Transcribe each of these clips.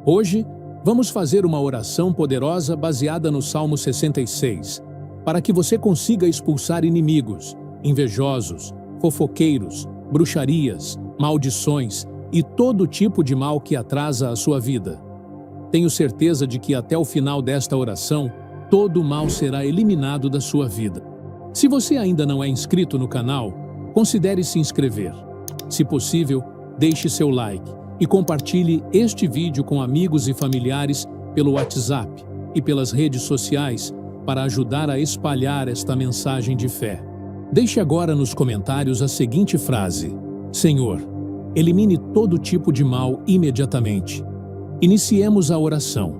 Hoje, vamos fazer uma oração poderosa baseada no Salmo 66, para que você consiga expulsar inimigos, invejosos, fofoqueiros, bruxarias, maldições e todo tipo de mal que atrasa a sua vida. Tenho certeza de que até o final desta oração, todo o mal será eliminado da sua vida. Se você ainda não é inscrito no canal, considere se inscrever. Se possível, deixe seu like e compartilhe este vídeo com amigos e familiares pelo WhatsApp e pelas redes sociais para ajudar a espalhar esta mensagem de fé. Deixe agora nos comentários a seguinte frase: Senhor, elimine todo tipo de mal imediatamente. Iniciemos a oração.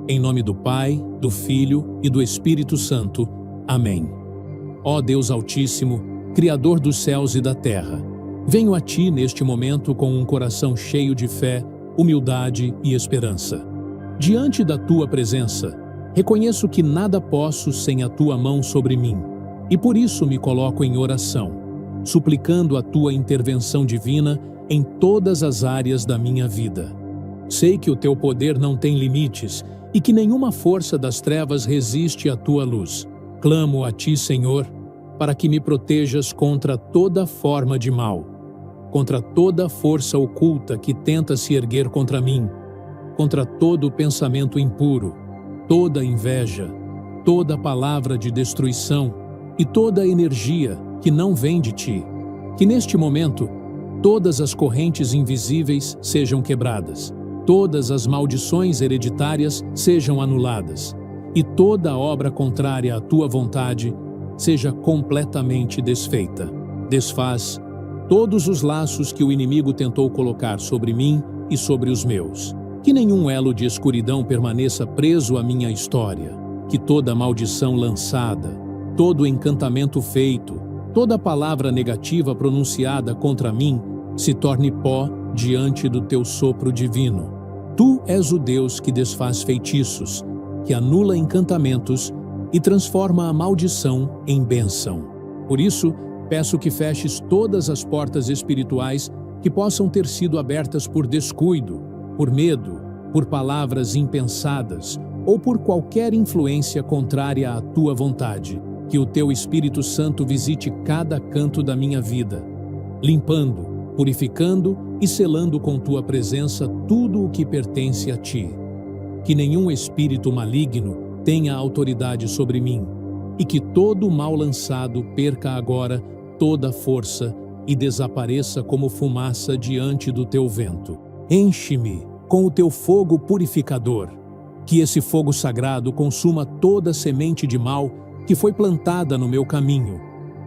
Em nome do Pai, do Filho e do Espírito Santo. Amém. Ó Deus Altíssimo, Criador dos céus e da terra, venho a Ti neste momento com um coração cheio de fé, humildade e esperança. Diante da Tua presença, reconheço que nada posso sem a Tua mão sobre mim, e por isso me coloco em oração, suplicando a Tua intervenção divina em todas as áreas da minha vida. Sei que o Teu poder não tem limites e que nenhuma força das trevas resiste à Tua luz. Clamo a Ti, Senhor, para que me protejas contra toda forma de mal, contra toda força oculta que tenta se erguer contra mim, contra todo pensamento impuro, toda inveja, toda palavra de destruição e toda energia que não vem de Ti. Que neste momento, todas as correntes invisíveis sejam quebradas, todas as maldições hereditárias sejam anuladas, e toda obra contrária à Tua vontade seja completamente desfeita. Desfaz todos os laços que o inimigo tentou colocar sobre mim e sobre os meus. Que nenhum elo de escuridão permaneça preso à minha história. Que toda maldição lançada, todo encantamento feito, toda palavra negativa pronunciada contra mim se torne pó diante do Teu sopro divino. Tu és o Deus que desfaz feitiços, que anula encantamentos e transforma a maldição em bênção. Por isso, peço que feches todas as portas espirituais que possam ter sido abertas por descuido, por medo, por palavras impensadas ou por qualquer influência contrária à Tua vontade. Que o Teu Espírito Santo visite cada canto da minha vida, limpando, purificando e selando com Tua presença tudo o que pertence a Ti. Que nenhum espírito maligno tenha autoridade sobre mim, e que todo o mal lançado perca agora toda a força e desapareça como fumaça diante do Teu vento. Enche-me com o Teu fogo purificador, que esse fogo sagrado consuma toda semente de mal que foi plantada no meu caminho,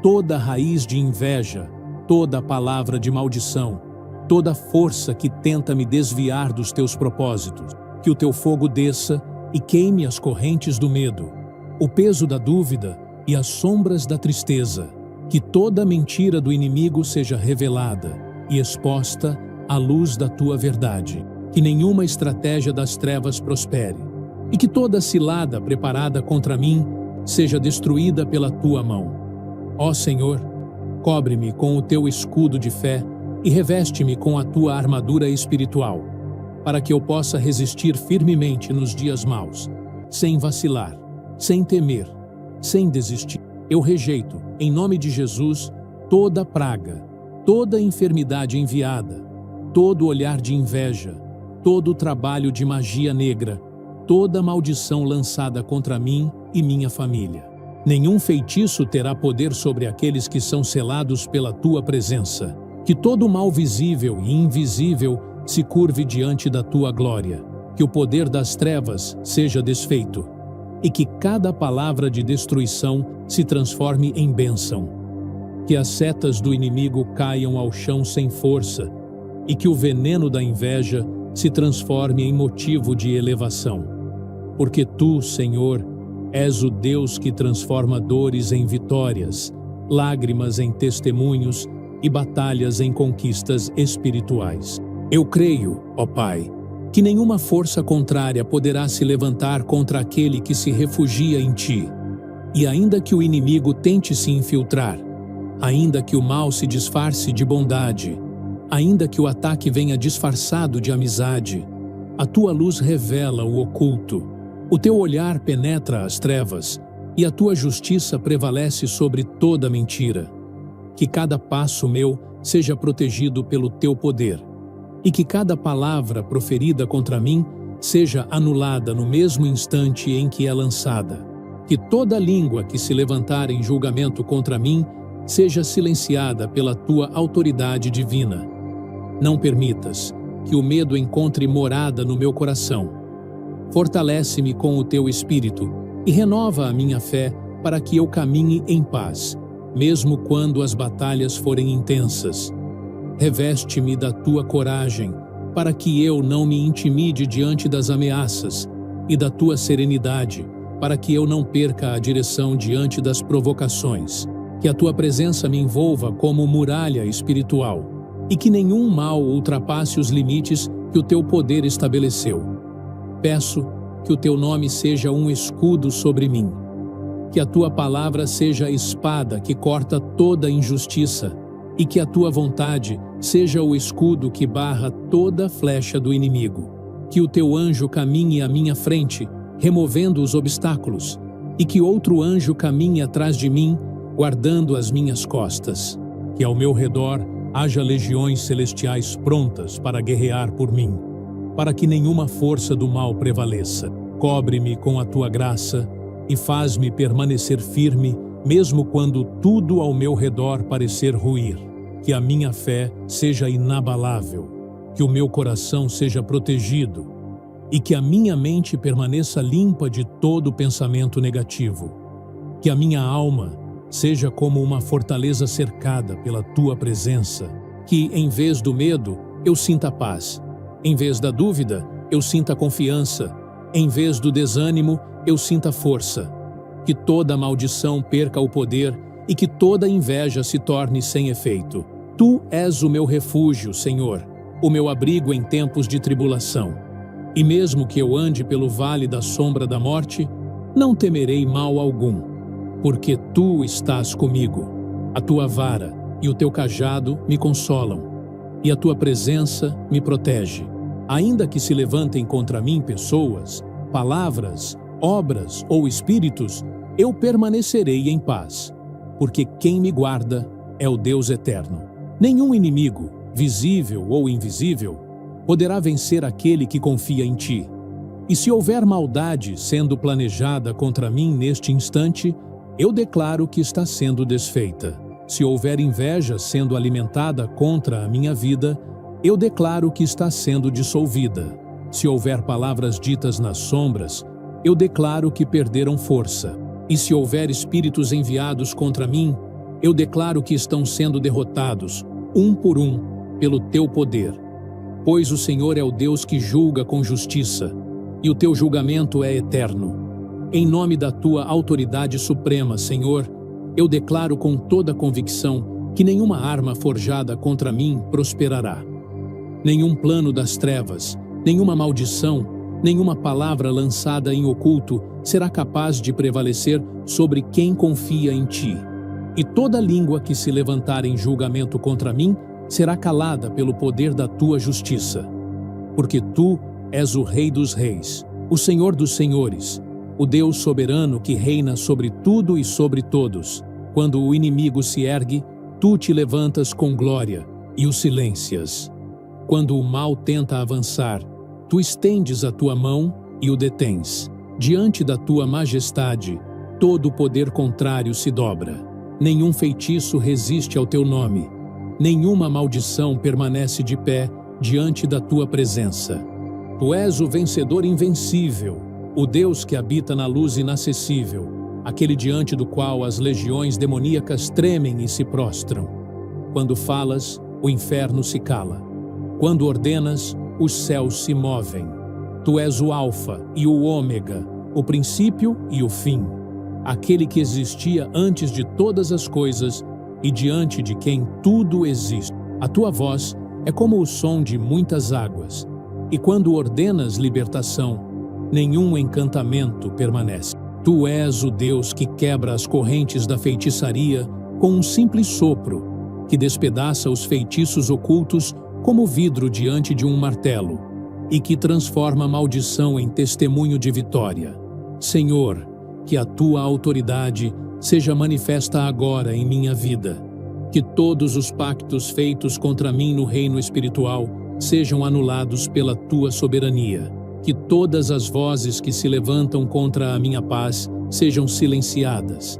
toda raiz de inveja, toda palavra de maldição, toda força que tenta me desviar dos Teus propósitos. Que o Teu fogo desça e queime as correntes do medo, o peso da dúvida e as sombras da tristeza. Que toda mentira do inimigo seja revelada e exposta à luz da Tua verdade. Que nenhuma estratégia das trevas prospere, e que toda cilada preparada contra mim seja destruída pela Tua mão. Ó Senhor, cobre-me com o Teu escudo de fé e reveste-me com a Tua armadura espiritual, para que eu possa resistir firmemente nos dias maus, sem vacilar, sem temer, sem desistir. Eu rejeito, em nome de Jesus, toda praga, toda enfermidade enviada, todo olhar de inveja, todo trabalho de magia negra, toda maldição lançada contra mim e minha família. Nenhum feitiço terá poder sobre aqueles que são selados pela Tua presença. Que todo mal visível e invisível se curve diante da Tua glória. Que o poder das trevas seja desfeito, e que cada palavra de destruição se transforme em bênção. Que as setas do inimigo caiam ao chão sem força, e que o veneno da inveja se transforme em motivo de elevação. Porque Tu, Senhor, és o Deus que transforma dores em vitórias, lágrimas em testemunhos e batalhas em conquistas espirituais. Eu creio, ó Pai, que nenhuma força contrária poderá se levantar contra aquele que se refugia em Ti. E ainda que o inimigo tente se infiltrar, ainda que o mal se disfarce de bondade, ainda que o ataque venha disfarçado de amizade, A tua luz revela o oculto. O teu olhar penetra as trevas, e a tua justiça prevalece sobre toda mentira. Que cada passo meu seja protegido pelo teu poder, e que cada palavra proferida contra mim seja anulada no mesmo instante em que é lançada. Que toda língua que se levantar em julgamento contra mim seja silenciada pela tua autoridade divina. Não permitas que o medo encontre morada no meu coração. Fortalece-me com o teu espírito e renova a minha fé para que eu caminhe em paz, mesmo quando as batalhas forem intensas. Reveste-me da tua coragem, para que eu não me intimide diante das ameaças, e da tua serenidade, para que eu não perca a direção diante das provocações. Que a tua presença me envolva como muralha espiritual, e que nenhum mal ultrapasse os limites que o teu poder estabeleceu. Peço que o teu nome seja um escudo sobre mim, que a tua palavra seja a espada que corta toda injustiça, e que a tua vontade seja o escudo que barra toda flecha do inimigo. Que o teu anjo caminhe à minha frente, removendo os obstáculos, e que outro anjo caminhe atrás de mim, guardando as minhas costas. Que ao meu redor haja legiões celestiais prontas para guerrear por mim, para que nenhuma força do mal prevaleça. Cobre-me com a tua graça e faz-me permanecer firme, mesmo quando tudo ao meu redor parecer ruir. Que a minha fé seja inabalável, que o meu coração seja protegido e que a minha mente permaneça limpa de todo pensamento negativo. Que a minha alma seja como uma fortaleza cercada pela tua presença. Que, em vez do medo, eu sinta paz. Em vez da dúvida, eu sinta confiança. Em vez do desânimo, eu sinta força. Que toda maldição perca o poder e que toda inveja se torne sem efeito. Tu és o meu refúgio, Senhor, o meu abrigo em tempos de tribulação. E mesmo que eu ande pelo vale da sombra da morte, não temerei mal algum, porque tu estás comigo. A tua vara e o teu cajado me consolam, e a tua presença me protege. Ainda que se levantem contra mim pessoas, palavras, obras ou espíritos, eu permanecerei em paz, porque quem me guarda é o Deus eterno. Nenhum inimigo, visível ou invisível, poderá vencer aquele que confia em ti. E se houver maldade sendo planejada contra mim neste instante, eu declaro que está sendo desfeita. Se houver inveja sendo alimentada contra a minha vida, eu declaro que está sendo dissolvida. Se houver palavras ditas nas sombras, eu declaro que perderam força. E se houver espíritos enviados contra mim, eu declaro que estão sendo derrotados, um por um, pelo teu poder. Pois o Senhor é o Deus que julga com justiça, e o teu julgamento é eterno. Em nome da tua autoridade suprema, Senhor, eu declaro com toda convicção que nenhuma arma forjada contra mim prosperará. Nenhum plano das trevas, nenhuma maldição, nenhuma palavra lançada em oculto será capaz de prevalecer sobre quem confia em ti. E toda língua que se levantar em julgamento contra mim será calada pelo poder da tua justiça. Porque tu és o Rei dos Reis, o Senhor dos Senhores, o Deus soberano que reina sobre tudo e sobre todos. Quando o inimigo se ergue, tu te levantas com glória e o silencias. Quando o mal tenta avançar, tu estendes a tua mão e o detens. Diante da tua majestade, todo o poder contrário se dobra. Nenhum feitiço resiste ao teu nome. Nenhuma maldição permanece de pé diante da tua presença. Tu és o vencedor invencível, o Deus que habita na luz inacessível, aquele diante do qual as legiões demoníacas tremem e se prostram. Quando falas, o inferno se cala. Quando ordenas, os céus se movem. Tu és o Alfa e o Ômega, o princípio e o fim, aquele que existia antes de todas as coisas e diante de quem tudo existe. A tua voz é como o som de muitas águas, e quando ordenas libertação, nenhum encantamento permanece. Tu és o Deus que quebra as correntes da feitiçaria com um simples sopro, que despedaça os feitiços ocultos como vidro diante de um martelo. e que transforma maldição em testemunho de vitória. Senhor, que a tua autoridade seja manifesta agora em minha vida. Que todos os pactos feitos contra mim no reino espiritual sejam anulados pela tua soberania. Que todas as vozes que se levantam contra a minha paz sejam silenciadas.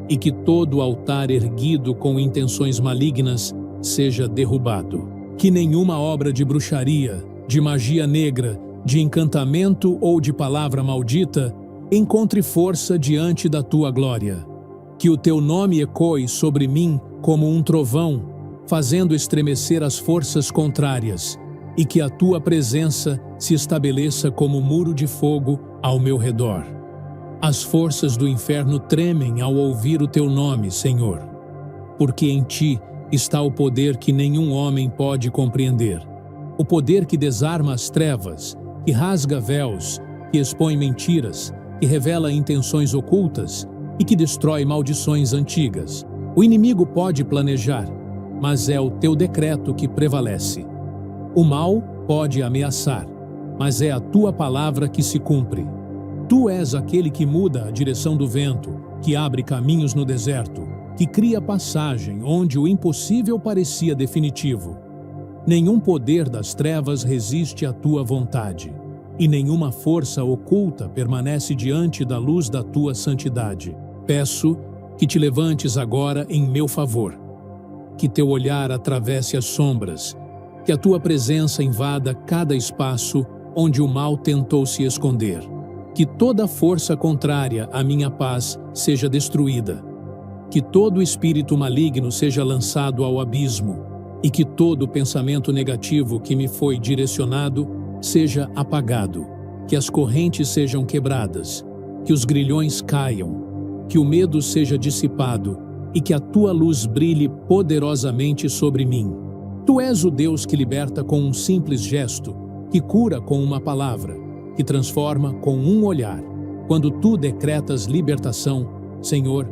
E que todo altar erguido com intenções malignas seja derrubado. Que nenhuma obra de bruxaria, de magia negra, de encantamento ou de palavra maldita encontre força diante da tua glória. Que o teu nome ecoe sobre mim como um trovão, fazendo estremecer as forças contrárias, e que a tua presença se estabeleça como muro de fogo ao meu redor. As forças do inferno tremem ao ouvir o teu nome, Senhor, porque em ti está o poder que nenhum homem pode compreender. O poder que desarma as trevas, que rasga véus, que expõe mentiras, que revela intenções ocultas e que destrói maldições antigas. O inimigo pode planejar, mas é o teu decreto que prevalece. O mal pode ameaçar, mas é a tua palavra que se cumpre. Tu és aquele que muda a direção do vento, que abre caminhos no deserto, que cria passagem onde o impossível parecia definitivo. Nenhum poder das trevas resiste à tua vontade, e nenhuma força oculta permanece diante da luz da tua santidade. Peço que te levantes agora em meu favor, que teu olhar atravesse as sombras, que a tua presença invada cada espaço onde o mal tentou se esconder, que toda força contrária à minha paz seja destruída, que todo espírito maligno seja lançado ao abismo e que todo pensamento negativo que me foi direcionado seja apagado, que as correntes sejam quebradas, que os grilhões caiam, que o medo seja dissipado e que a tua luz brilhe poderosamente sobre mim. Tu és o Deus que liberta com um simples gesto, que cura com uma palavra, que transforma com um olhar. Quando tu decretas libertação, Senhor,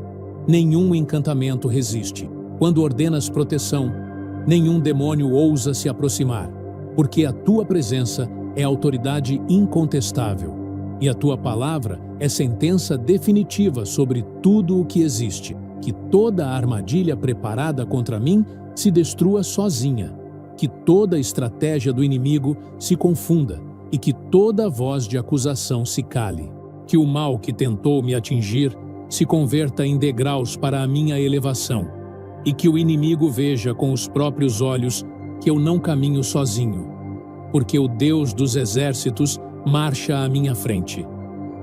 nenhum encantamento resiste. Quando ordenas proteção, nenhum demônio ousa se aproximar, porque a tua presença é autoridade incontestável, e a tua palavra é sentença definitiva sobre tudo o que existe. Que toda a armadilha preparada contra mim se destrua sozinha, que toda a estratégia do inimigo se confunda e que toda voz de acusação se cale. Que o mal que tentou me atingir se converta em degraus para a minha elevação, e que o inimigo veja com os próprios olhos que eu não caminho sozinho, porque o Deus dos exércitos marcha à minha frente.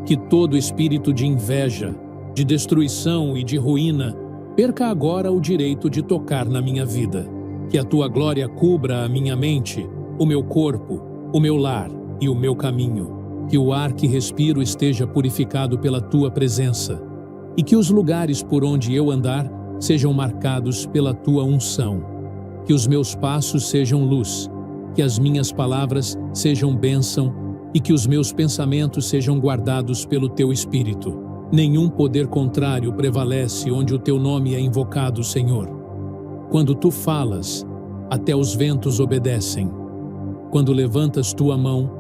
Que todo espírito de inveja, de destruição e de ruína perca agora o direito de tocar na minha vida. Que a tua glória cubra a minha mente, o meu corpo, o meu lar e o meu caminho. Que o ar que respiro esteja purificado pela tua presença, e que os lugares por onde eu andar sejam marcados pela tua unção. Que os meus passos sejam luz, que as minhas palavras sejam bênção e que os meus pensamentos sejam guardados pelo teu Espírito. Nenhum poder contrário prevalece onde o teu nome é invocado, Senhor. Quando tu falas, até os ventos obedecem. Quando levantas tua mão,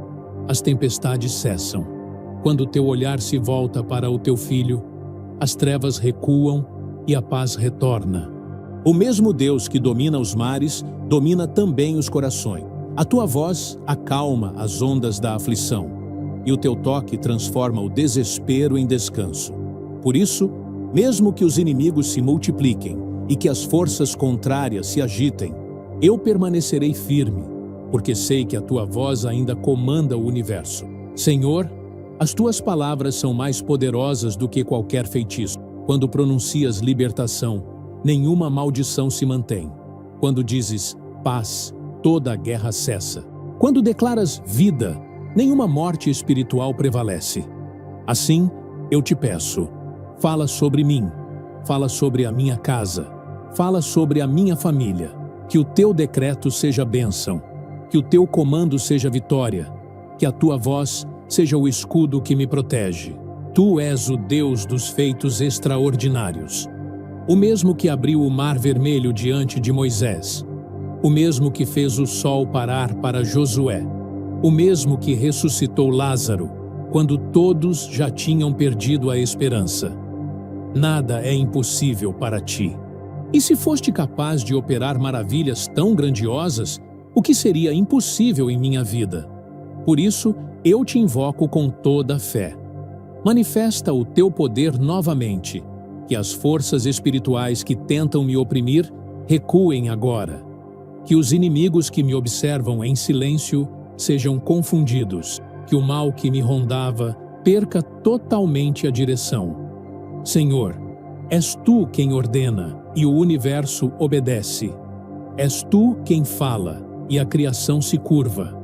as tempestades cessam. Quando teu olhar se volta para o teu filho, as trevas recuam e a paz retorna. O mesmo Deus que domina os mares, domina também os corações. A tua voz acalma as ondas da aflição, e o teu toque transforma o desespero em descanso. Por isso, mesmo que os inimigos se multipliquem e que as forças contrárias se agitem, eu permanecerei firme, porque sei que a tua voz ainda comanda o universo. Senhor, as tuas palavras são mais poderosas do que qualquer feitiço. Quando pronuncias libertação, nenhuma maldição se mantém. Quando dizes paz, toda a guerra cessa. Quando declaras vida, nenhuma morte espiritual prevalece. Assim, eu te peço, fala sobre mim, fala sobre a minha casa, fala sobre a minha família, que o teu decreto seja bênção, que o teu comando seja vitória, que a tua voz seja o escudo que me protege. Tu és o Deus dos feitos extraordinários, o mesmo que abriu o mar vermelho diante de Moisés, o mesmo que fez o sol parar para Josué, o mesmo que ressuscitou Lázaro, quando todos já tinham perdido a esperança. Nada é impossível para ti. E se foste capaz de operar maravilhas tão grandiosas, o que seria impossível em minha vida? Por isso, eu te invoco com toda a fé. Manifesta o teu poder novamente, que as forças espirituais que tentam me oprimir recuem agora. Que os inimigos que me observam em silêncio sejam confundidos, que o mal que me rondava perca totalmente a direção. Senhor, és tu quem ordena e o universo obedece. És tu quem fala e a criação se curva.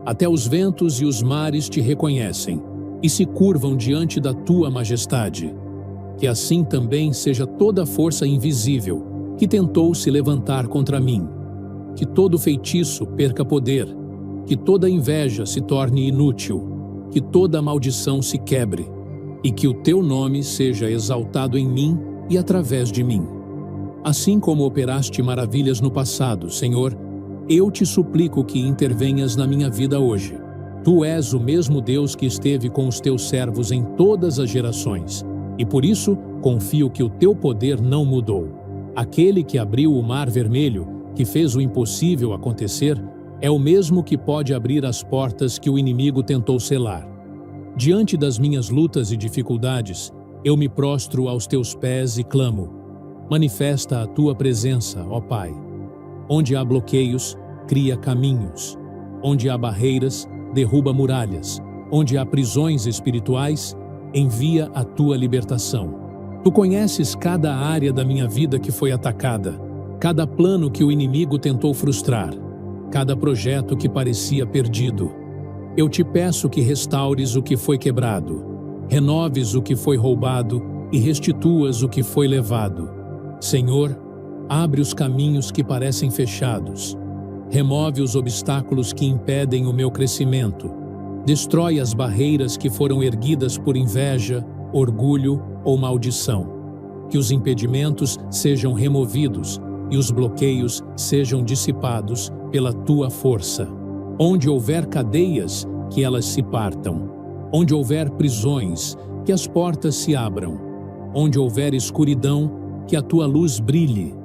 Até os ventos e os mares te reconhecem e se curvam diante da tua majestade. Que assim também seja toda a força invisível que tentou se levantar contra mim. Que todo feitiço perca poder, que toda inveja se torne inútil, que toda maldição se quebre, e que o teu nome seja exaltado em mim e através de mim. Assim como operaste maravilhas no passado, Senhor, eu te suplico que intervenhas na minha vida hoje. Tu és o mesmo Deus que esteve com os teus servos em todas as gerações, e por isso confio que o teu poder não mudou. Aquele que abriu o Mar Vermelho, que fez o impossível acontecer, é o mesmo que pode abrir as portas que o inimigo tentou selar. Diante das minhas lutas e dificuldades, eu me prostro aos teus pés e clamo. Manifesta a tua presença, ó Pai. Onde há bloqueios, cria caminhos. Onde há barreiras, derruba muralhas. Onde há prisões espirituais, envia a tua libertação. Tu conheces cada área da minha vida que foi atacada, cada plano que o inimigo tentou frustrar, cada projeto que parecia perdido. Eu te peço que restaures o que foi quebrado, renoves o que foi roubado e restituas o que foi levado. Senhor, abre os caminhos que parecem fechados, remove os obstáculos que impedem o meu crescimento, destrói as barreiras que foram erguidas por inveja, orgulho ou maldição. Que os impedimentos sejam removidos e os bloqueios sejam dissipados pela tua força. Onde houver cadeias, que elas se partam. Onde houver prisões, que as portas se abram. Onde houver escuridão, que a tua luz brilhe.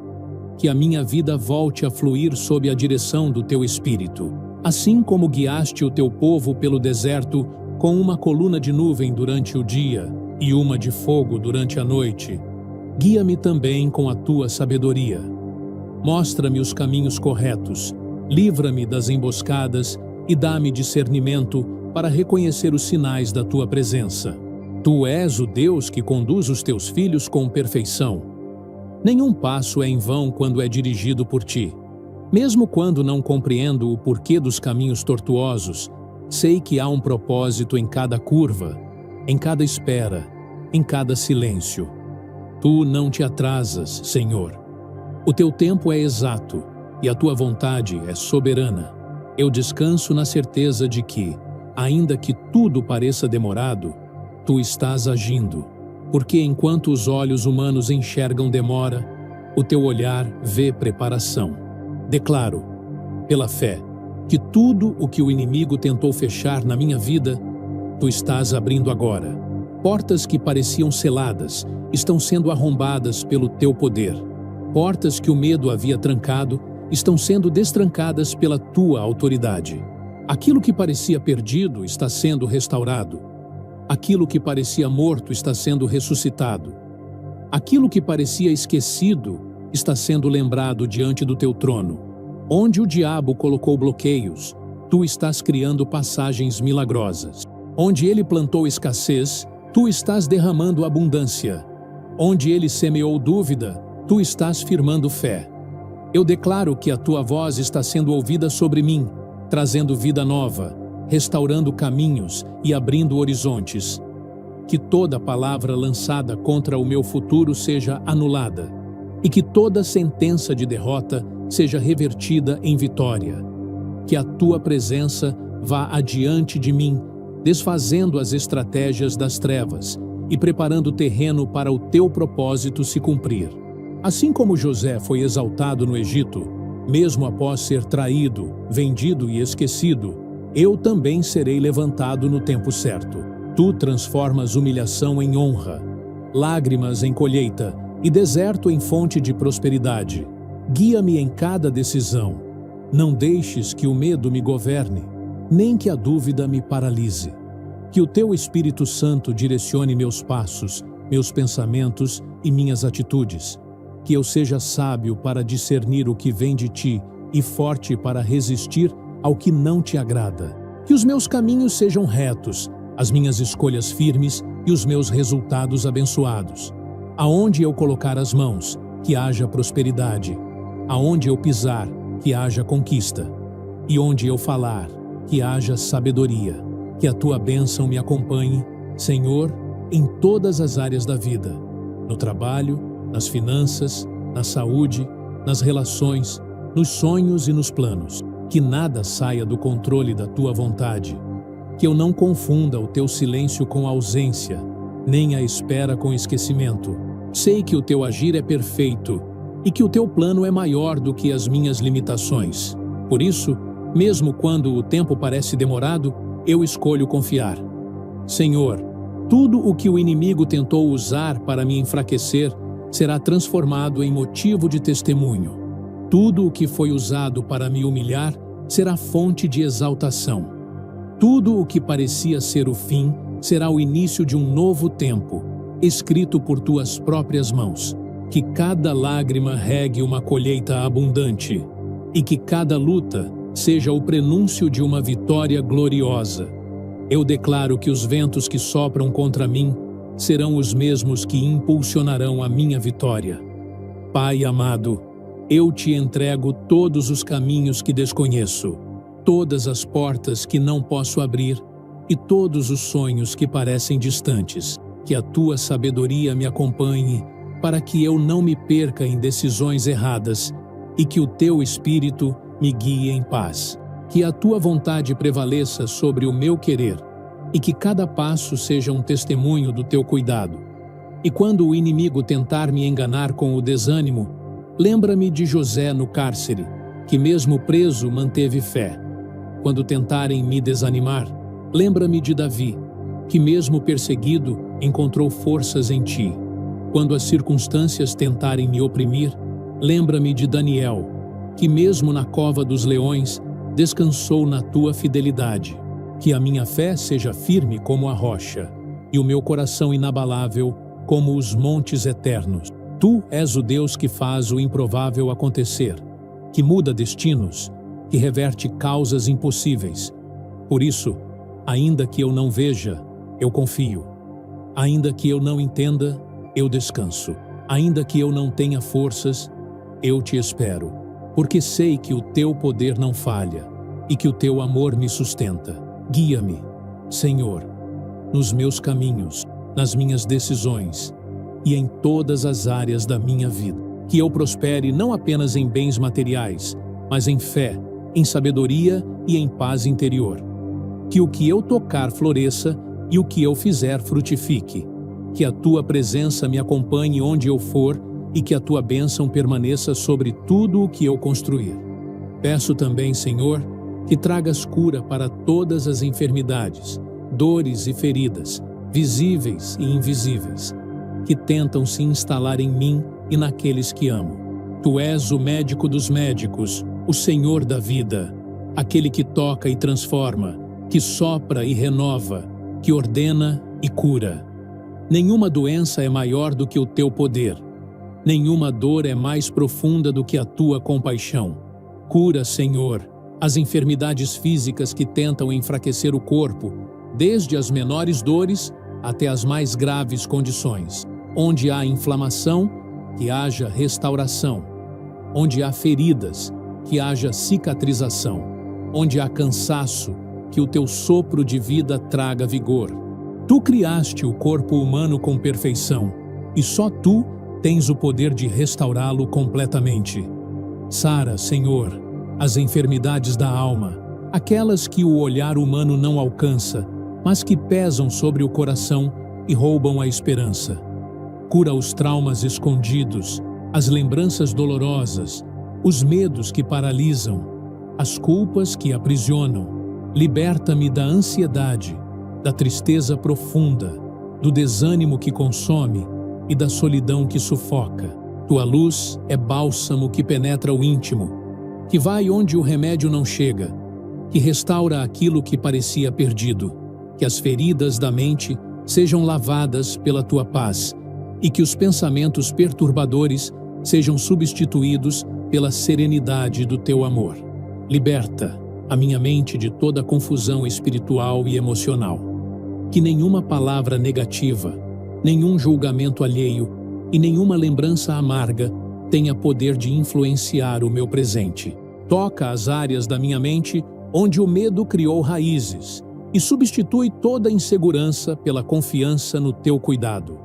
Que a minha vida volte a fluir sob a direção do teu Espírito. Assim como guiaste o teu povo pelo deserto com uma coluna de nuvem durante o dia e uma de fogo durante a noite, guia-me também com a tua sabedoria. Mostra-me os caminhos corretos, livra-me das emboscadas e dá-me discernimento para reconhecer os sinais da tua presença. Tu és o Deus que conduz os teus filhos com perfeição. Nenhum passo é em vão quando é dirigido por ti. Mesmo quando não compreendo o porquê dos caminhos tortuosos, sei que há um propósito em cada curva, em cada espera, em cada silêncio. Tu não te atrasas, Senhor. O teu tempo é exato e a tua vontade é soberana. Eu descanso na certeza de que, ainda que tudo pareça demorado, tu estás agindo. Porque enquanto os olhos humanos enxergam demora, o teu olhar vê preparação. Declaro, pela fé, que tudo o que o inimigo tentou fechar na minha vida, tu estás abrindo agora. Portas que pareciam seladas estão sendo arrombadas pelo teu poder. Portas que o medo havia trancado estão sendo destrancadas pela tua autoridade. Aquilo que parecia perdido está sendo restaurado. Aquilo que parecia morto está sendo ressuscitado. Aquilo que parecia esquecido está sendo lembrado diante do teu trono. Onde o diabo colocou bloqueios, tu estás criando passagens milagrosas. Onde ele plantou escassez, tu estás derramando abundância. Onde ele semeou dúvida, tu estás firmando fé. Eu declaro que a tua voz está sendo ouvida sobre mim, trazendo vida nova, restaurando caminhos e abrindo horizontes. Que toda palavra lançada contra o meu futuro seja anulada e que toda sentença de derrota seja revertida em vitória. Que a tua presença vá adiante de mim, desfazendo as estratégias das trevas e preparando o terreno para o teu propósito se cumprir. Assim como José foi exaltado no Egito, mesmo após ser traído, vendido e esquecido, eu também serei levantado no tempo certo. Tu transformas humilhação em honra, lágrimas em colheita e deserto em fonte de prosperidade. Guia-me em cada decisão. Não deixes que o medo me governe, nem que a dúvida me paralise. Que o Teu Espírito Santo direcione meus passos, meus pensamentos e minhas atitudes. Que eu seja sábio para discernir o que vem de Ti e forte para resistir ao que não Te agrada. Que os meus caminhos sejam retos, as minhas escolhas firmes e os meus resultados abençoados. Aonde eu colocar as mãos, que haja prosperidade. Aonde eu pisar, que haja conquista. E onde eu falar, que haja sabedoria. Que a Tua bênção me acompanhe, Senhor, em todas as áreas da vida. No trabalho, nas finanças, na saúde, nas relações, nos sonhos e nos planos. Que nada saia do controle da Tua vontade. Que eu não confunda o Teu silêncio com a ausência, nem a espera com esquecimento. Sei que o Teu agir é perfeito e que o Teu plano é maior do que as minhas limitações. Por isso, mesmo quando o tempo parece demorado, eu escolho confiar. Senhor, tudo o que o inimigo tentou usar para me enfraquecer será transformado em motivo de testemunho. Tudo o que foi usado para me humilhar será fonte de exaltação. Tudo o que parecia ser o fim será o início de um novo tempo, escrito por Tuas próprias mãos. Que cada lágrima regue uma colheita abundante e que cada luta seja o prenúncio de uma vitória gloriosa. Eu declaro que os ventos que sopram contra mim serão os mesmos que impulsionarão a minha vitória. Pai amado, eu Te entrego todos os caminhos que desconheço, todas as portas que não posso abrir e todos os sonhos que parecem distantes. Que a Tua sabedoria me acompanhe para que eu não me perca em decisões erradas e que o Teu Espírito me guie em paz. Que a Tua vontade prevaleça sobre o meu querer e que cada passo seja um testemunho do Teu cuidado. E quando o inimigo tentar me enganar com o desânimo, lembra-me de José no cárcere, que mesmo preso manteve fé. Quando tentarem me desanimar, lembra-me de Davi, que mesmo perseguido encontrou forças em Ti. Quando as circunstâncias tentarem me oprimir, lembra-me de Daniel, que mesmo na cova dos leões, descansou na Tua fidelidade. Que a minha fé seja firme como a rocha, e o meu coração inabalável como os montes eternos. Tu és o Deus que faz o improvável acontecer, que muda destinos, que reverte causas impossíveis. Por isso, ainda que eu não veja, eu confio. Ainda que eu não entenda, eu descanso. Ainda que eu não tenha forças, eu Te espero. Porque sei que o Teu poder não falha e que o Teu amor me sustenta. Guia-me, Senhor, nos meus caminhos, nas minhas decisões e em todas as áreas da minha vida. Que eu prospere não apenas em bens materiais, mas em fé, em sabedoria e em paz interior. Que o que eu tocar floresça e o que eu fizer frutifique. Que a Tua presença me acompanhe onde eu for e que a Tua bênção permaneça sobre tudo o que eu construir. Peço também, Senhor, que tragas cura para todas as enfermidades, dores e feridas, visíveis e invisíveis, que tentam se instalar em mim e naqueles que amo. Tu és o médico dos médicos, o Senhor da vida, aquele que toca e transforma, que sopra e renova, que ordena e cura. Nenhuma doença é maior do que o Teu poder. Nenhuma dor é mais profunda do que a Tua compaixão. Cura, Senhor, as enfermidades físicas que tentam enfraquecer o corpo, desde as menores dores até as mais graves condições. Onde há inflamação, que haja restauração. Onde há feridas, que haja cicatrização. Onde há cansaço, que o Teu sopro de vida traga vigor. Tu criaste o corpo humano com perfeição, e só Tu tens o poder de restaurá-lo completamente. Sara, Senhor, as enfermidades da alma, aquelas que o olhar humano não alcança, mas que pesam sobre o coração e roubam a esperança. Cura os traumas escondidos, as lembranças dolorosas, os medos que paralisam, as culpas que aprisionam, Liberta-me da ansiedade, da tristeza profunda, do desânimo que consome e da solidão que sufoca. Tua luz é bálsamo que penetra o íntimo, que vai onde o remédio não chega, que restaura aquilo que parecia perdido, que as feridas da mente sejam lavadas pela tua paz e que os pensamentos perturbadores sejam substituídos pela serenidade do teu amor. Liberta a minha mente de toda confusão espiritual e emocional. Que nenhuma palavra negativa, nenhum julgamento alheio e nenhuma lembrança amarga tenha poder de influenciar o meu presente. Toca as áreas da minha mente onde o medo criou raízes e substitui toda insegurança pela confiança no teu cuidado.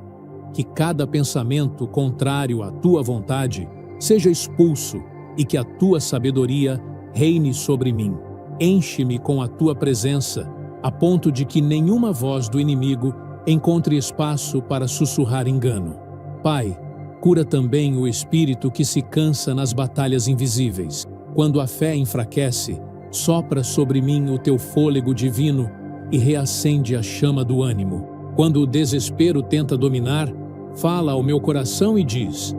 Que cada pensamento contrário à tua vontade seja expulso e que a tua sabedoria reine sobre mim. Enche-me com a tua presença, a ponto de que nenhuma voz do inimigo encontre espaço para sussurrar engano. Pai, cura também o espírito que se cansa nas batalhas invisíveis. Quando a fé enfraquece, sopra sobre mim o teu fôlego divino e reacende a chama do ânimo. Quando o desespero tenta dominar, fala ao meu coração e diz: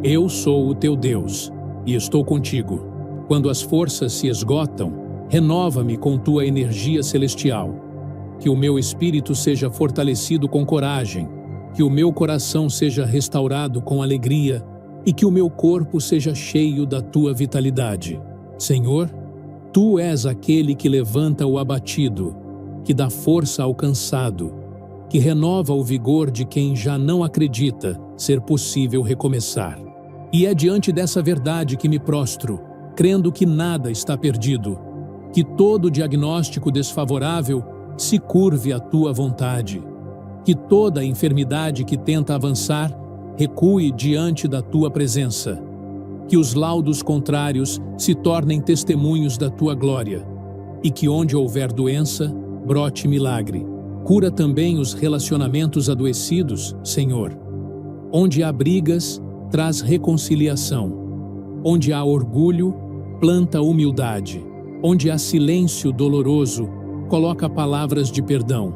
Eu sou o teu Deus e estou contigo. Quando as forças se esgotam, renova-me com tua energia celestial. Que o meu espírito seja fortalecido com coragem, que o meu coração seja restaurado com alegria e que o meu corpo seja cheio da tua vitalidade. Senhor, tu és aquele que levanta o abatido, que dá força ao cansado, que renova o vigor de quem já não acredita ser possível recomeçar. E é diante dessa verdade que me prostro, crendo que nada está perdido, que todo diagnóstico desfavorável se curve à tua vontade, que toda enfermidade que tenta avançar recue diante da tua presença, que os laudos contrários se tornem testemunhos da tua glória, e que onde houver doença, brote milagre. Cura também os relacionamentos adoecidos, Senhor. Onde há brigas, traz reconciliação. Onde há orgulho, planta humildade. Onde há silêncio doloroso, coloca palavras de perdão.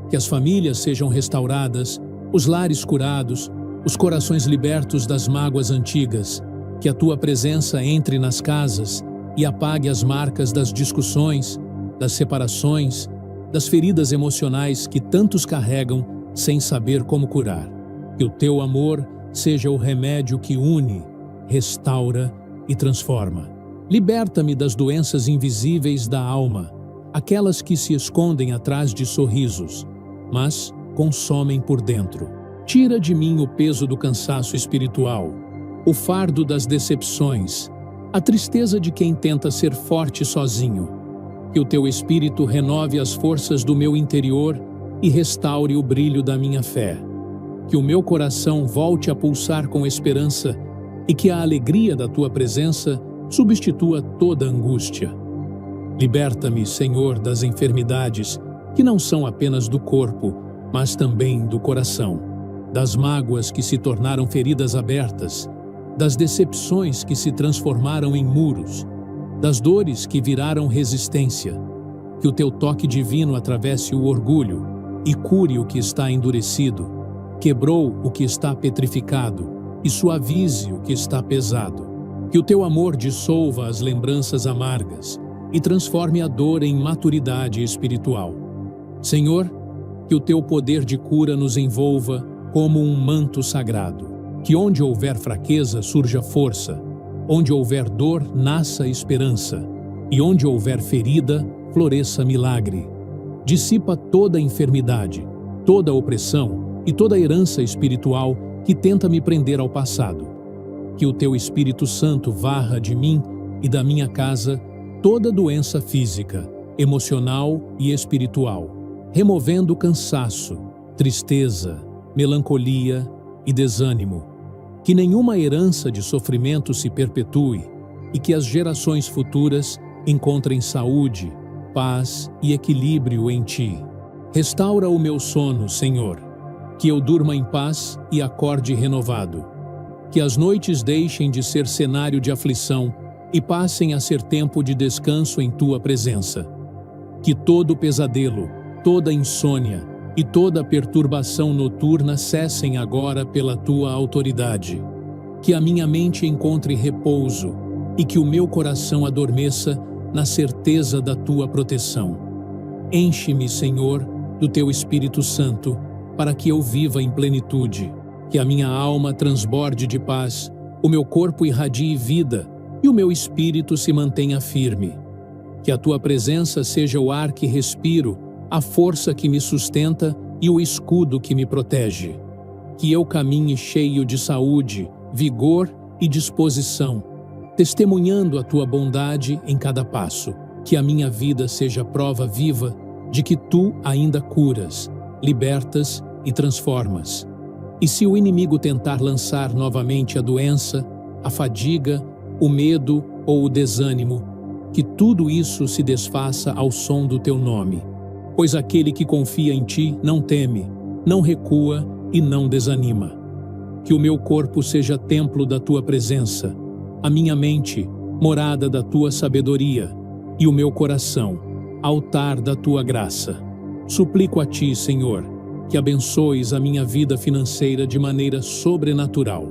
Que as famílias sejam restauradas, os lares curados, os corações libertos das mágoas antigas. Que a tua presença entre nas casas e apague as marcas das discussões, das separações, das feridas emocionais que tantos carregam sem saber como curar. Que o teu amor seja o remédio que une, restaura e transforma. Liberta-me das doenças invisíveis da alma, aquelas que se escondem atrás de sorrisos, mas consomem por dentro. Tira de mim o peso do cansaço espiritual, o fardo das decepções, a tristeza de quem tenta ser forte sozinho. Que o teu Espírito renove as forças do meu interior e restaure o brilho da minha fé. Que o meu coração volte a pulsar com esperança e que a alegria da tua presença substitua toda angústia. Liberta-me, Senhor, das enfermidades que não são apenas do corpo, mas também do coração, das mágoas que se tornaram feridas abertas, das decepções que se transformaram em muros, das dores que viraram resistência. Que o teu toque divino atravesse o orgulho e cure o que está endurecido, quebrou o que está petrificado e suavize o que está pesado. Que o teu amor dissolva as lembranças amargas e transforme a dor em maturidade espiritual. Senhor, que o teu poder de cura nos envolva como um manto sagrado. Que onde houver fraqueza surja força, onde houver dor nasça esperança, e onde houver ferida floresça milagre. Dissipa toda enfermidade, toda opressão e toda herança espiritual que tenta me prender ao passado. Que o teu Espírito Santo varra de mim e da minha casa toda doença física, emocional e espiritual, removendo cansaço, tristeza, melancolia e desânimo. Que nenhuma herança de sofrimento se perpetue e que as gerações futuras encontrem saúde, paz e equilíbrio em ti. Restaura o meu sono, Senhor, que eu durma em paz e acorde renovado. Que as noites deixem de ser cenário de aflição e passem a ser tempo de descanso em tua presença. Que todo pesadelo, toda insônia e toda perturbação noturna cessem agora pela tua autoridade. Que a minha mente encontre repouso e que o meu coração adormeça na certeza da tua proteção. Enche-me, Senhor, do teu Espírito Santo, para que eu viva em plenitude. Que a minha alma transborde de paz, o meu corpo irradie vida e o meu espírito se mantenha firme. Que a tua presença seja o ar que respiro, a força que me sustenta e o escudo que me protege. Que eu caminhe cheio de saúde, vigor e disposição, testemunhando a tua bondade em cada passo. Que a minha vida seja prova viva de que tu ainda curas, libertas e transformas. E se o inimigo tentar lançar novamente a doença, a fadiga, o medo ou o desânimo, que tudo isso se desfaça ao som do teu nome. Pois aquele que confia em ti não teme, não recua e não desanima. Que o meu corpo seja templo da tua presença, a minha mente, morada da tua sabedoria, e o meu coração, altar da tua graça. Suplico a ti, Senhor, que abençoes a minha vida financeira de maneira sobrenatural.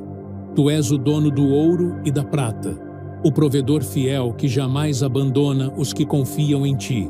Tu és o dono do ouro e da prata, o provedor fiel que jamais abandona os que confiam em ti.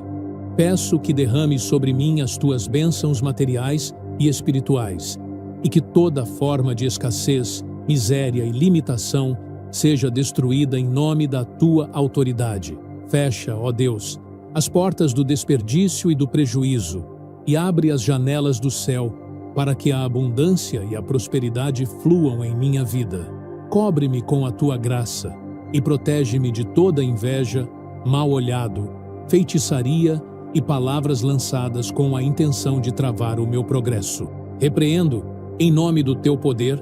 Peço que derrames sobre mim as tuas bênçãos materiais e espirituais, e que toda forma de escassez, miséria e limitação seja destruída em nome da tua autoridade. Fecha, ó Deus, as portas do desperdício e do prejuízo, e abre as janelas do céu, para que a abundância e a prosperidade fluam em minha vida. Cobre-me com a tua graça, e protege-me de toda inveja, mal olhado, feitiçaria e palavras lançadas com a intenção de travar o meu progresso. Repreendo, em nome do teu poder,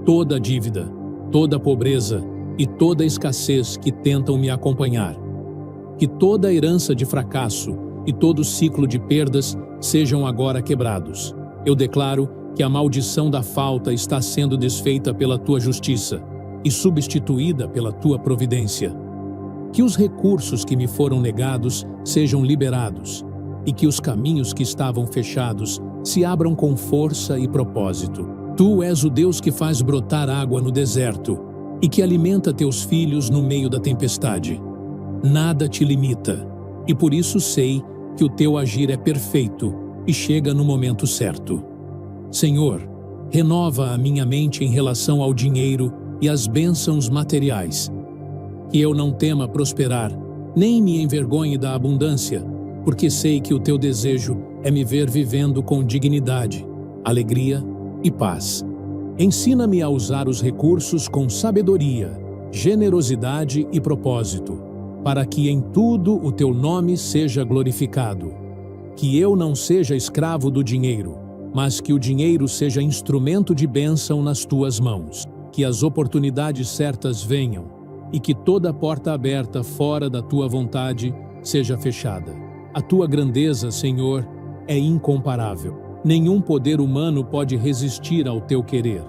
toda dívida, toda pobreza e toda escassez que tentam me acompanhar. Que toda herança de fracasso e todo ciclo de perdas sejam agora quebrados. Eu declaro que a maldição da falta está sendo desfeita pela tua justiça e substituída pela tua providência. Que os recursos que me foram negados sejam liberados e que os caminhos que estavam fechados se abram com força e propósito. Tu és o Deus que faz brotar água no deserto e que alimenta teus filhos no meio da tempestade. Nada te limita, e por isso sei que o teu agir é perfeito e chega no momento certo. Senhor, renova a minha mente em relação ao dinheiro e às bênçãos materiais. Que eu não tema prosperar, nem me envergonhe da abundância, porque sei que o teu desejo é me ver vivendo com dignidade, alegria e paz. Ensina-me a usar os recursos com sabedoria, generosidade e propósito, para que em tudo o teu nome seja glorificado. Que eu não seja escravo do dinheiro, mas que o dinheiro seja instrumento de bênção nas tuas mãos. Que as oportunidades certas venham e que toda porta aberta fora da tua vontade seja fechada. A tua grandeza, Senhor, é incomparável. Nenhum poder humano pode resistir ao teu querer.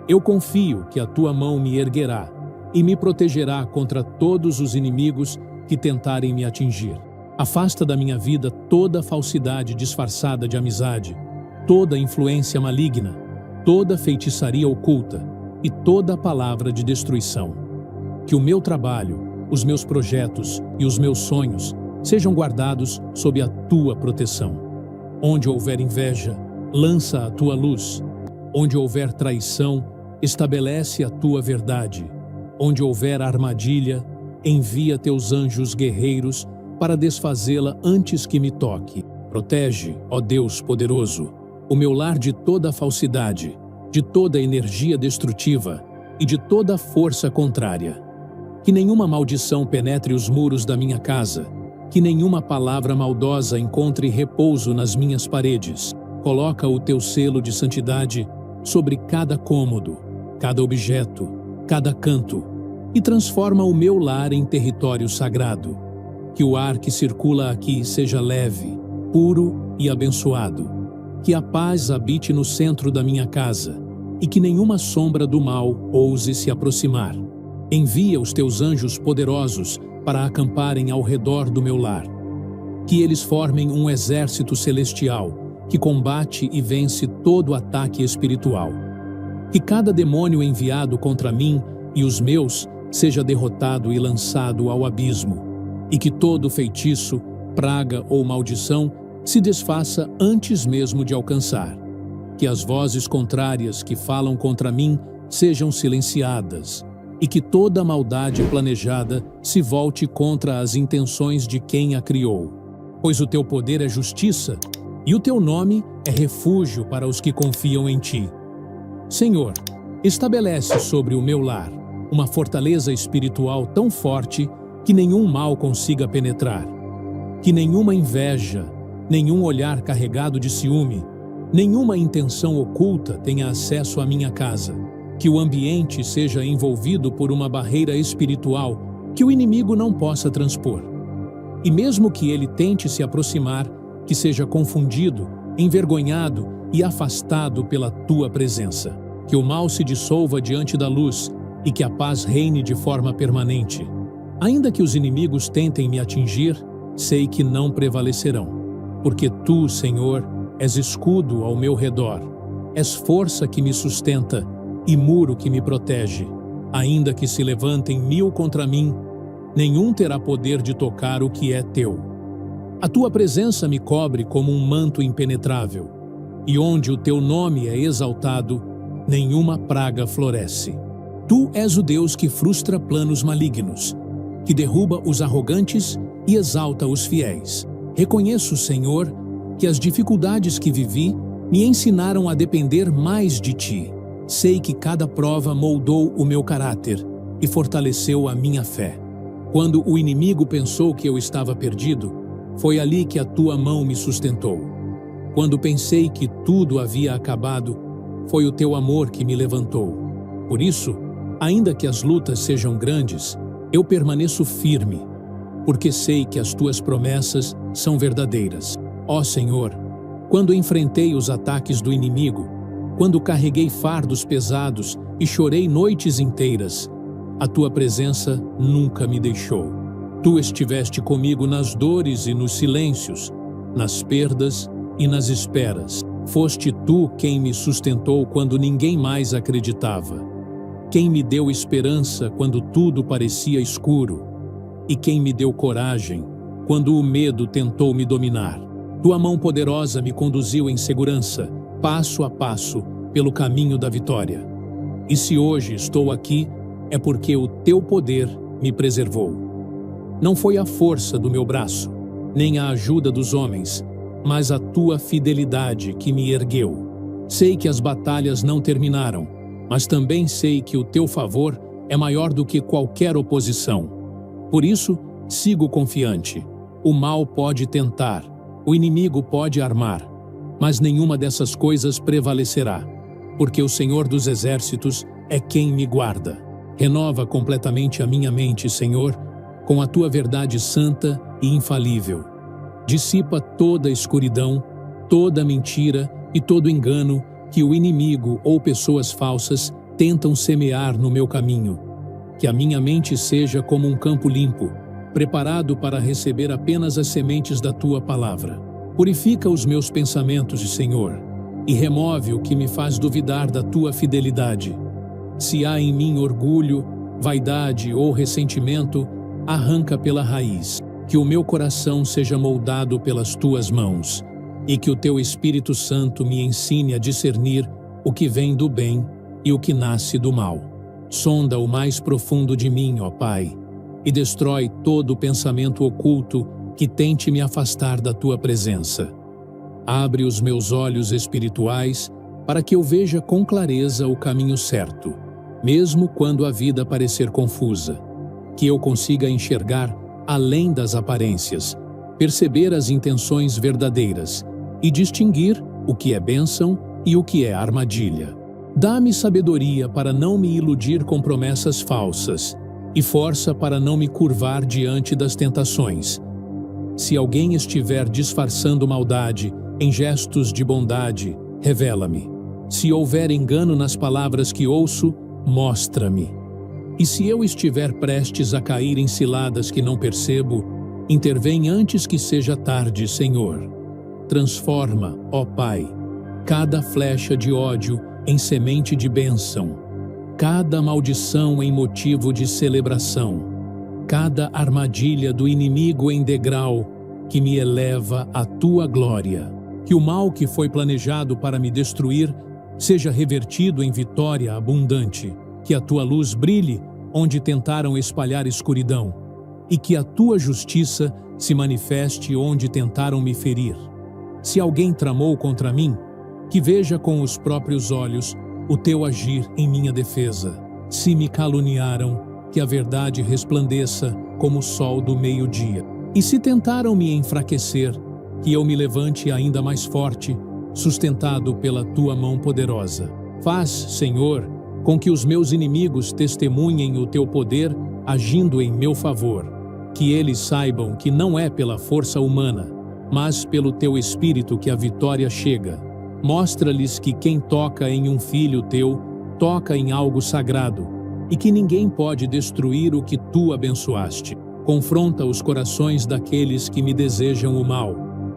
Eu confio que a tua mão me erguerá e me protegerá contra todos os inimigos que tentarem me atingir. Afasta da minha vida toda falsidade disfarçada de amizade, toda influência maligna, toda feitiçaria oculta e toda palavra de destruição. Que o meu trabalho, os meus projetos e os meus sonhos sejam guardados sob a tua proteção. Onde houver inveja, lança a tua luz. Onde houver traição, estabelece a tua verdade. Onde houver armadilha, envia teus anjos guerreiros para desfazê-la antes que me toque. Protege, ó Deus poderoso, o meu lar de toda falsidade, de toda energia destrutiva e de toda força contrária. Que nenhuma maldição penetre os muros da minha casa, que nenhuma palavra maldosa encontre repouso nas minhas paredes. Coloca o teu selo de santidade sobre cada cômodo, cada objeto, cada canto, e transforma o meu lar em território sagrado. Que o ar que circula aqui seja leve, puro e abençoado. Que a paz habite no centro da minha casa, e que nenhuma sombra do mal ouse se aproximar. Envia os teus anjos poderosos para acamparem ao redor do meu lar. que eles formem um exército celestial que combate e vence todo ataque espiritual. Que cada demônio enviado contra mim e os meus seja derrotado e lançado ao abismo, e que todo feitiço, praga ou maldição se desfaça antes mesmo de alcançar. Que as vozes contrárias que falam contra mim sejam silenciadas, e que toda maldade planejada se volte contra as intenções de quem a criou. Pois o teu poder é justiça, e o teu nome é refúgio para os que confiam em ti. Senhor, estabelece sobre o meu lar uma fortaleza espiritual tão forte que nenhum mal consiga penetrar. Que nenhuma inveja, nenhum olhar carregado de ciúme, nenhuma intenção oculta tenha acesso à minha casa. Que o ambiente seja envolvido por uma barreira espiritual que o inimigo não possa transpor. E mesmo que ele tente se aproximar, que seja confundido, envergonhado e afastado pela tua presença. Que o mal se dissolva diante da luz e que a paz reine de forma permanente. Ainda que os inimigos tentem me atingir, sei que não prevalecerão, porque tu, Senhor, és escudo ao meu redor, és força que me sustenta e muro que me protege. Ainda que se levantem 1000 contra mim, nenhum terá poder de tocar o que é teu. A tua presença me cobre como um manto impenetrável, e onde o teu nome é exaltado, nenhuma praga floresce. Tu és o Deus que frustra planos malignos, que derruba os arrogantes e exalta os fiéis. Reconheço, Senhor, que as dificuldades que vivi me ensinaram a depender mais de ti. Sei que cada prova moldou o meu caráter e fortaleceu a minha fé. Quando o inimigo pensou que eu estava perdido, foi ali que a tua mão me sustentou. Quando pensei que tudo havia acabado, foi o teu amor que me levantou. Por isso, ainda que as lutas sejam grandes, eu permaneço firme, porque sei que as tuas promessas são verdadeiras. Ó Senhor, quando enfrentei os ataques do inimigo, quando carreguei fardos pesados e chorei noites inteiras, a tua presença nunca me deixou. Tu estiveste comigo nas dores e nos silêncios, nas perdas e nas esperas. Foste tu quem me sustentou quando ninguém mais acreditava. Quem me deu esperança quando tudo parecia escuro. E quem me deu coragem quando o medo tentou me dominar. Tua mão poderosa me conduziu em segurança, passo a passo, pelo caminho da vitória. E se hoje estou aqui, é porque o teu poder me preservou. Não foi a força do meu braço, nem a ajuda dos homens, mas a tua fidelidade que me ergueu. Sei que as batalhas não terminaram, mas também sei que o teu favor é maior do que qualquer oposição. Por isso, sigo confiante. O mal pode tentar, o inimigo pode armar, mas nenhuma dessas coisas prevalecerá, porque o Senhor dos Exércitos é quem me guarda. Renova completamente a minha mente, Senhor, com a tua verdade santa e infalível. Dissipa toda a escuridão, toda a mentira e todo engano que o inimigo ou pessoas falsas tentam semear no meu caminho. Que a minha mente seja como um campo limpo, preparado para receber apenas as sementes da tua palavra. Purifica os meus pensamentos, Senhor, e remove o que me faz duvidar da tua fidelidade. Se há em mim orgulho, vaidade ou ressentimento, arranca pela raiz. Que o meu coração seja moldado pelas tuas mãos, e que o teu Espírito Santo me ensine a discernir o que vem do bem e o que nasce do mal. Sonda o mais profundo de mim, ó Pai, e destrói todo pensamento oculto que tente me afastar da tua presença. Abre os meus olhos espirituais para que eu veja com clareza o caminho certo, mesmo quando a vida parecer confusa. Que eu consiga enxergar além das aparências, perceber as intenções verdadeiras e distinguir o que é bênção e o que é armadilha. Dá-me sabedoria para não me iludir com promessas falsas e força para não me curvar diante das tentações. Se alguém estiver disfarçando maldade em gestos de bondade, revela-me. Se houver engano nas palavras que ouço, mostra-me. E se eu estiver prestes a cair em ciladas que não percebo, Intervém antes que seja tarde, Senhor. Transforma, ó Pai, cada flecha de ódio em semente de bênção, cada maldição em motivo de celebração, cada armadilha do inimigo em degrau que me eleva à tua glória. Que o mal que foi planejado para me destruir seja revertido em vitória abundante, que a tua luz brilhe onde tentaram espalhar escuridão, e que a tua justiça se manifeste onde tentaram me ferir. Se alguém tramou contra mim, que veja com os próprios olhos o teu agir em minha defesa. Se me caluniaram, que a verdade resplandeça como o sol do meio-dia. E se tentaram me enfraquecer, que eu me levante ainda mais forte, sustentado pela tua mão poderosa. Faz, Senhor, com que os meus inimigos testemunhem o teu poder agindo em meu favor. Que eles saibam que não é pela força humana, mas pelo teu Espírito que a vitória chega. Mostra-lhes que quem toca em um filho teu, toca em algo sagrado, e que ninguém pode destruir o que tu abençoaste. Confronta os corações daqueles que me desejam o mal,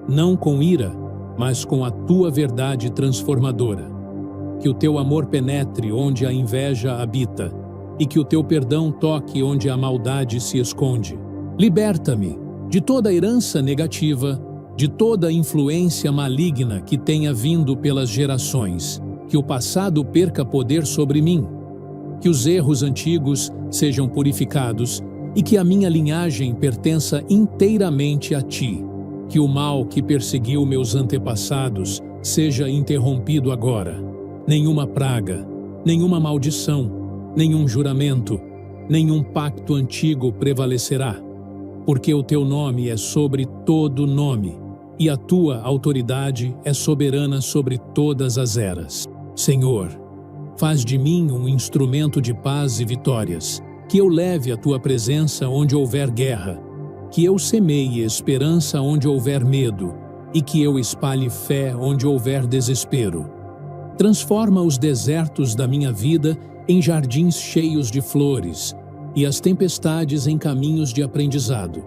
não com ira, mas com a tua verdade transformadora. Que o teu amor penetre onde a inveja habita, e que o teu perdão toque onde a maldade se esconde. Liberta-me de toda herança negativa, de toda influência maligna que tenha vindo pelas gerações. Que o passado perca poder sobre mim, que os erros antigos sejam purificados e que a minha linhagem pertença inteiramente a ti. Que o mal que perseguiu meus antepassados seja interrompido agora. Nenhuma praga, nenhuma maldição, nenhum juramento, nenhum pacto antigo prevalecerá, porque o teu nome é sobre todo nome, e a tua autoridade é soberana sobre todas as eras. Senhor, faz de mim um instrumento de paz e vitórias, que eu leve a tua presença onde houver guerra, que eu semeie esperança onde houver medo, e que eu espalhe fé onde houver desespero. Transforma os desertos da minha vida em jardins cheios de flores, e as tempestades em caminhos de aprendizado.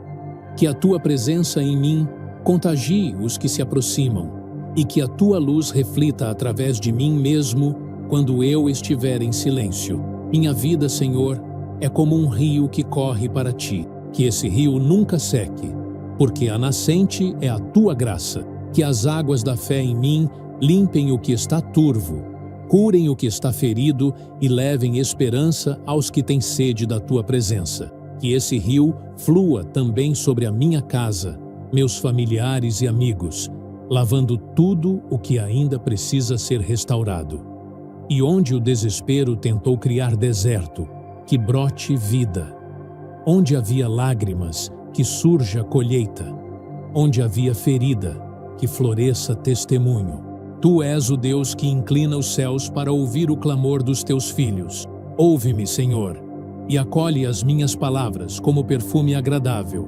Que a tua presença em mim contagie os que se aproximam, e que a tua luz reflita através de mim mesmo quando eu estiver em silêncio. Minha vida, Senhor, é como um rio que corre para ti. Que esse rio nunca seque, porque a nascente é a tua graça. Que as águas da fé em mim limpem o que está turvo, curem o que está ferido e levem esperança aos que têm sede da tua presença. Que esse rio flua também sobre a minha casa, meus familiares e amigos, lavando tudo o que ainda precisa ser restaurado. E onde o desespero tentou criar deserto, que brote vida. Onde havia lágrimas, que surja colheita. Onde havia ferida, que floresça testemunho. Tu és o Deus que inclina os céus para ouvir o clamor dos teus filhos. Ouve-me, Senhor, e acolhe as minhas palavras como perfume agradável.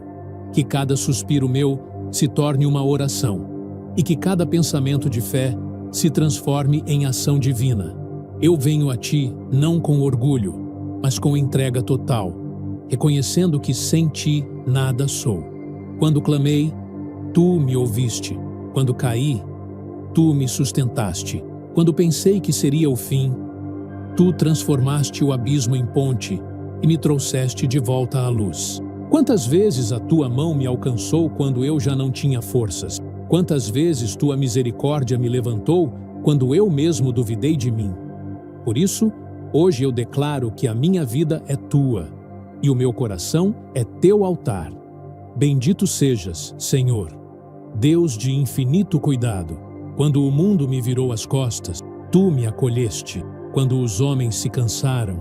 Que cada suspiro meu se torne uma oração, e que cada pensamento de fé se transforme em ação divina. Eu venho a ti não com orgulho, mas com entrega total, reconhecendo que sem ti nada sou. Quando clamei, tu me ouviste. Quando caí, tu me sustentaste. Quando pensei que seria o fim, tu transformaste o abismo em ponte e me trouxeste de volta à luz. Quantas vezes a tua mão me alcançou quando eu já não tinha forças? Quantas vezes tua misericórdia me levantou quando eu mesmo duvidei de mim? Por isso, hoje eu declaro que a minha vida é tua e o meu coração é teu altar. Bendito sejas, Senhor, Deus de infinito cuidado. Quando o mundo me virou as costas, tu me acolheste. Quando os homens se cansaram,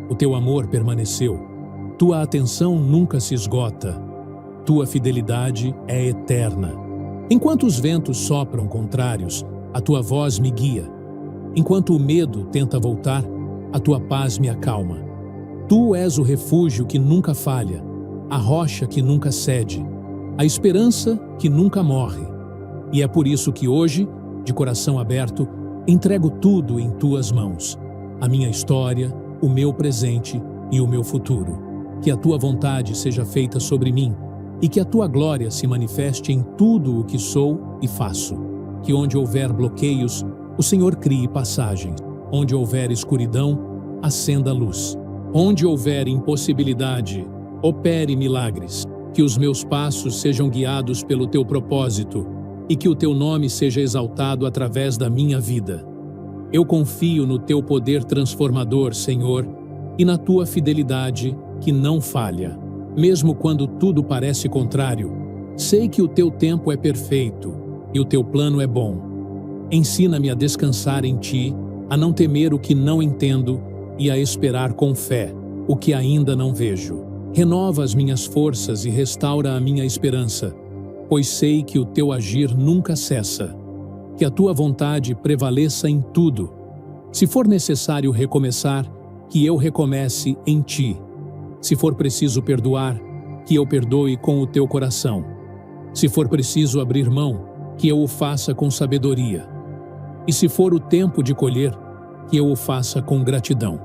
o teu amor permaneceu. Tua atenção nunca se esgota. Tua fidelidade é eterna. Enquanto os ventos sopram contrários, a tua voz me guia. Enquanto o medo tenta voltar, a tua paz me acalma. Tu és o refúgio que nunca falha, a rocha que nunca cede, a esperança que nunca morre. E é por isso que hoje, de coração aberto, entrego tudo em tuas mãos. A minha história, o meu presente e o meu futuro. Que a tua vontade seja feita sobre mim, e que a tua glória se manifeste em tudo o que sou e faço. Que onde houver bloqueios, o Senhor crie passagens. Onde houver escuridão, acenda a luz. Onde houver impossibilidade, opere milagres. Que os meus passos sejam guiados pelo teu propósito e que o teu nome seja exaltado através da minha vida. Eu confio no teu poder transformador, Senhor, e na tua fidelidade que não falha. Mesmo quando tudo parece contrário, sei que o teu tempo é perfeito e o teu plano é bom. Ensina-me a descansar em ti, a não temer o que não entendo e a esperar com fé o que ainda não vejo. Renova as minhas forças e restaura a minha esperança, pois sei que o teu agir nunca cessa. Que a tua vontade prevaleça em tudo. Se for necessário recomeçar, que eu recomece em ti. Se for preciso perdoar, que eu perdoe com o teu coração. Se for preciso abrir mão, que eu o faça com sabedoria. E se for o tempo de colher, que eu o faça com gratidão.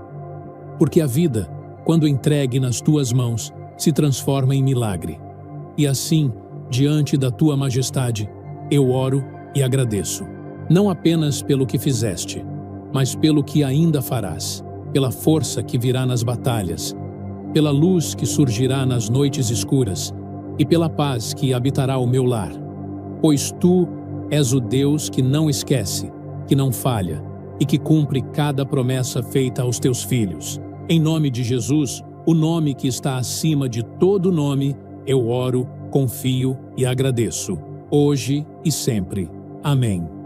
Porque a vida, quando entregue nas tuas mãos, se transforma em milagre. E assim, diante da tua majestade, eu oro e agradeço. Não apenas pelo que fizeste, mas pelo que ainda farás, pela força que virá nas batalhas, pela luz que surgirá nas noites escuras e pela paz que habitará o meu lar. Pois tu és o Deus que não esquece, que não falha e que cumpre cada promessa feita aos teus filhos. Em nome de Jesus, o nome que está acima de todo nome, eu oro, confio e agradeço, hoje e sempre. Amém.